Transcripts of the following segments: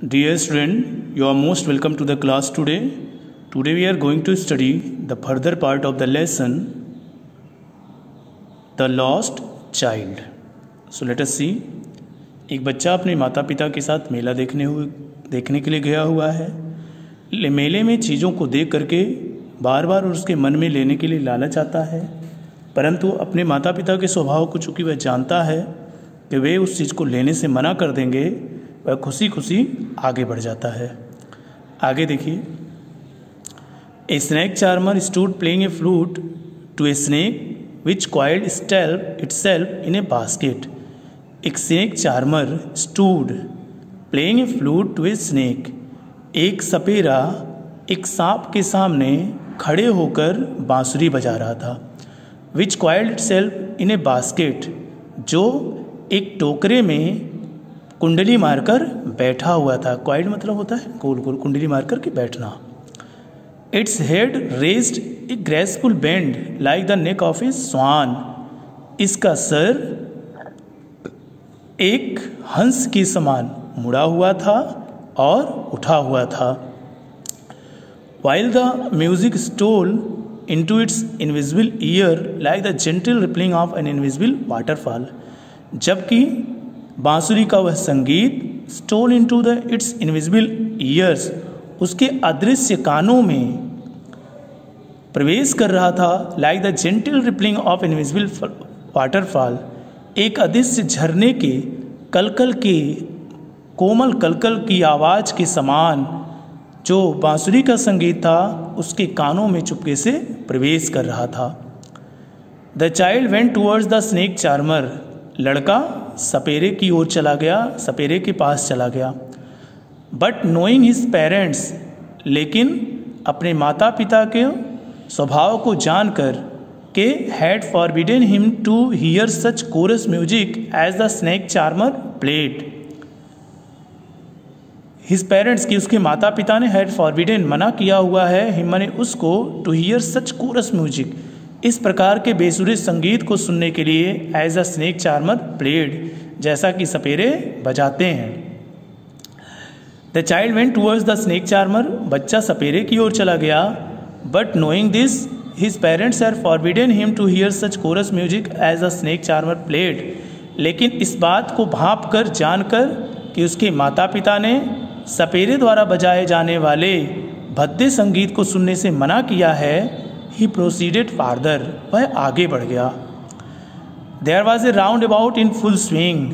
Dear student, you are most welcome to the class today. Today we are going to study the further part of the lesson, The Lost Child. So let us see. एक बच्चा अपने माता पिता के साथ मेला देखने के लिए गया हुआ है। मेले में चीज़ों को देख करके बार बार उसके मन में लेने के लिए लालच आता है, परंतु अपने माता पिता के स्वभाव को चूँकि वह जानता है कि वे उस चीज़ को लेने से मना कर देंगे, वह खुशी खुशी आगे बढ़ जाता है। आगे देखिए। A snake charmer stood playing a flute to a snake which coiled itself in a basket. एक snake charmer stood playing a flute to a snake. एक सपेरा एक सांप के सामने खड़े होकर बांसुरी बजा रहा था। Which coiled itself in a basket, जो एक टोकरे में कुंडली मारकर बैठा हुआ था। कॉइल्ड मतलब होता है गोल गोल कुंडली मारकर के बैठना। Its head raised a graceful bend like the neck of a swan. इसका सर एक हंस के समान मुड़ा हुआ था और उठा हुआ था। While the music stole into its invisible ear like the gentle rippling of an invisible waterfall, जबकि बांसुरी का वह संगीत stole into the its invisible ears, उसके अदृश्य कानों में प्रवेश कर रहा था। Like the gentle rippling of invisible waterfall, एक अदृश्य झरने के कलकल के कोमल कलकल की आवाज़ के समान जो बांसुरी का संगीत था उसके कानों में चुपके से प्रवेश कर रहा था। The child went towards the snake charmer, लड़का सपेरे की ओर चला गया, सपेरे के पास चला गया। बट नोइंग हिज पेरेंट्स, लेकिन अपने माता पिता के स्वभाव को जानकर के had forbidden him to hear such coarse music as the snake charmer played. His parents की, उसके माता पिता ने हैड फॉरबिडन मना किया हुआ है, हिम ने उसको to hear such coarse music, इस प्रकार के बेसुरे संगीत को सुनने के लिए as a snake charmer played, जैसा कि सपेरे बजाते हैं। The child went towards the snake charmer, बच्चा सपेरे की ओर चला गया। But knowing this his parents had forbidden him to hear such coarse music as a snake charmer played, लेकिन इस बात को भांप कर जानकर कि उसके माता पिता ने सपेरे द्वारा बजाए जाने वाले भद्दे संगीत को सुनने से मना किया है, ही प्रोसीडेड फार्दर, वह आगे बढ़ गया। There was a roundabout in full swing,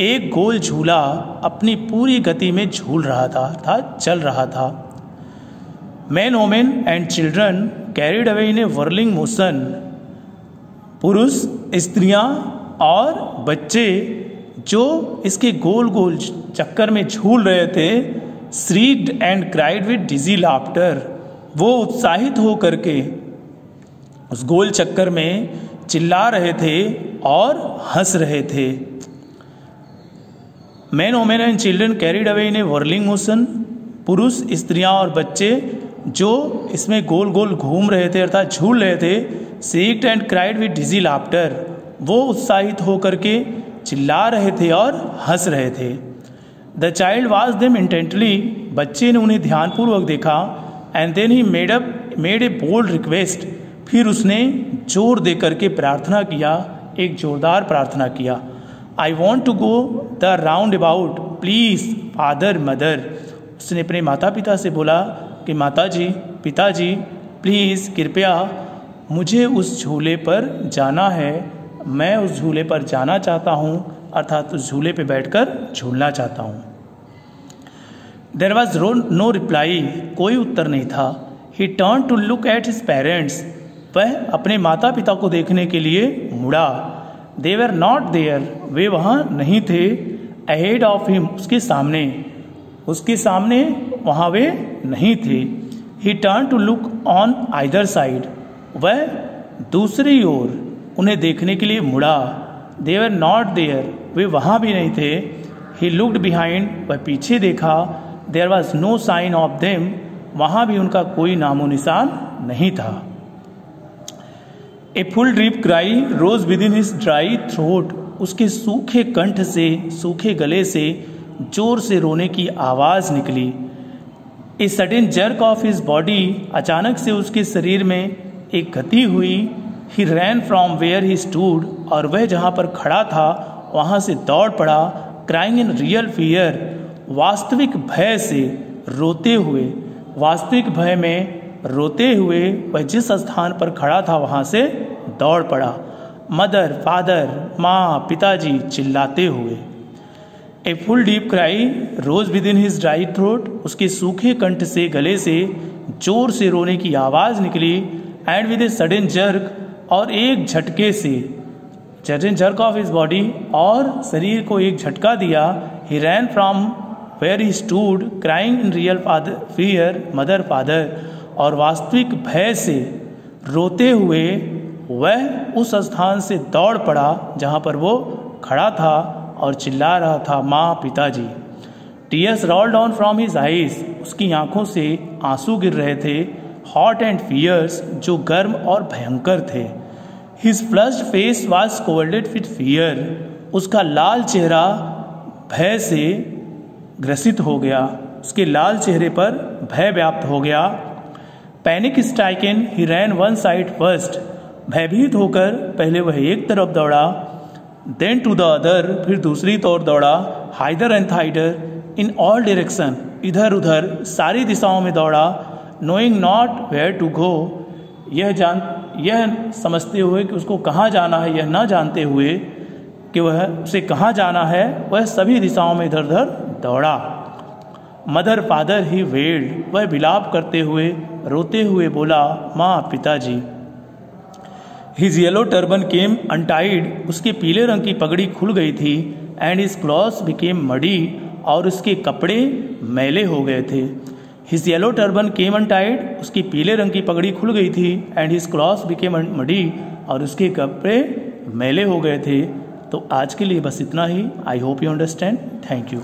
एक गोल झूला अपनी पूरी गति में झूल रहा था चल रहा था। Man women and children carried away in A whirling motion, पुरुष स्त्रियां और बच्चे जो इसके गोल गोल चक्कर में झूल रहे थे, shrieked and cried with dizzy laughter, वो उत्साहित हो करके उस गोल चक्कर में चिल्ला रहे थे और हंस रहे थे। Man women and children carried away in A whirling motion, पुरुष स्त्रियां और बच्चे जो इसमें गोल गोल घूम रहे थे अर्थात झूल रहे थे। Shrieked and cried with dizzy laughter, वो उत्साहित हो करके चिल्ला रहे थे और हंस रहे थे। The child watch them intently, बच्चे ने उन्हें ध्यानपूर्वक देखा। And then he made a bold request, फिर उसने जोर दे करके प्रार्थना किया, एक जोरदार प्रार्थना किया। I want to go the roundabout please father mother, उसने अपने माता पिता से बोला कि माता जी पिताजी प्लीज़ कृपया मुझे उस झूले पर जाना है, मैं उस झूले पर जाना चाहता हूँ, अर्थात उस झूले पर बैठकर झूलना चाहता हूँ। देयर वॉज नो रिप्लाई, कोई उत्तर नहीं था। He turn to look at his parents, वह अपने माता पिता को देखने के लिए मुड़ा। दे वर नॉट देयर, वे वहाँ नहीं थे। अहेड ऑफ हिम, उसके सामने वहाँ वे नहीं थे। He turn to look on either side, वह दूसरी ओर उन्हें देखने के लिए मुड़ा। दे वर नॉट देयर, वे वहाँ भी नहीं थे। ही लुक्ड बिहाइंड, वह पीछे देखा। There was no sign of them, वहाँ भी उनका कोई नामो निशान नहीं था। A full deep cry rose within his dry throat, उसके सूखे कंठ से, सूखे गले से जोर से रोने की आवाज़ निकली। A sudden jerk of his body, अचानक से उसके शरीर में एक गति हुई। He ran from where he stood, और वह जहाँ पर खड़ा था वहाँ से दौड़ पड़ा। क्राइंग इन रियल फियर, वास्तविक भय से रोते हुए, वास्तविक भय में रोते हुए वह जिस स्थान पर खड़ा था वहाँ से दौड़ पड़ा। मदर, फादर, माँ, पिताजी चिल्लाते हुए। A full deep cry rose within his dry throat, उसके सूखे कंठ से, गले से जोर से रोने की आवाज़ निकली। And with a sudden jerk, और एक झटके से, sudden jerk of his body, और शरीर को एक झटका दिया। He ran from where he stood crying in real fear, mother, father, और वास्तविक भय से रोते हुए वह उस स्थान से दौड़ पड़ा जहाँ पर वो खड़ा था और चिल्ला रहा था, माँ, पिताजी। Tears roll down from his eyes, उसकी आंखों से आंसू गिर रहे थे। हॉट एंड फियर्स, जो गर्म और भयंकर थे। His flushed face was कोल्डेड with fear, उसका लाल चेहरा भय से ग्रसित हो गया, उसके लाल चेहरे पर भय व्याप्त हो गया। पैनिक स्ट्राइकन ही रैन वन साइड फर्स्ट, भयभीत होकर पहले वह एक तरफ दौड़ा। देन टू द अदर, फिर दूसरी तरफ दौड़ा। Hither and thither in all direction, इधर उधर सारी दिशाओं में दौड़ा। Knowing not where to go, यह समझते हुए कि उसको कहाँ जाना है, यह न जानते हुए कि वह उसे कहाँ जाना है, वह सभी दिशाओं में इधर उधर दौड़ा। मदर, फादर ही वेल्ड, वह विलाप करते हुए, रोते हुए बोला, माँ, पिताजी। हिज येलो टर्बन केम अनटाइड, उसके पीले रंग की पगड़ी खुल गई थी। And his clothes became muddy, और उसके कपड़े मैले हो गए थे। हिज येलो टर्बन केम अनटाइड, उसकी पीले रंग की पगड़ी खुल गई थी। And his clothes became muddy, और उसके कपड़े मैले हो गए थे। तो आज के लिए बस इतना ही। I hope you understand. Thank you.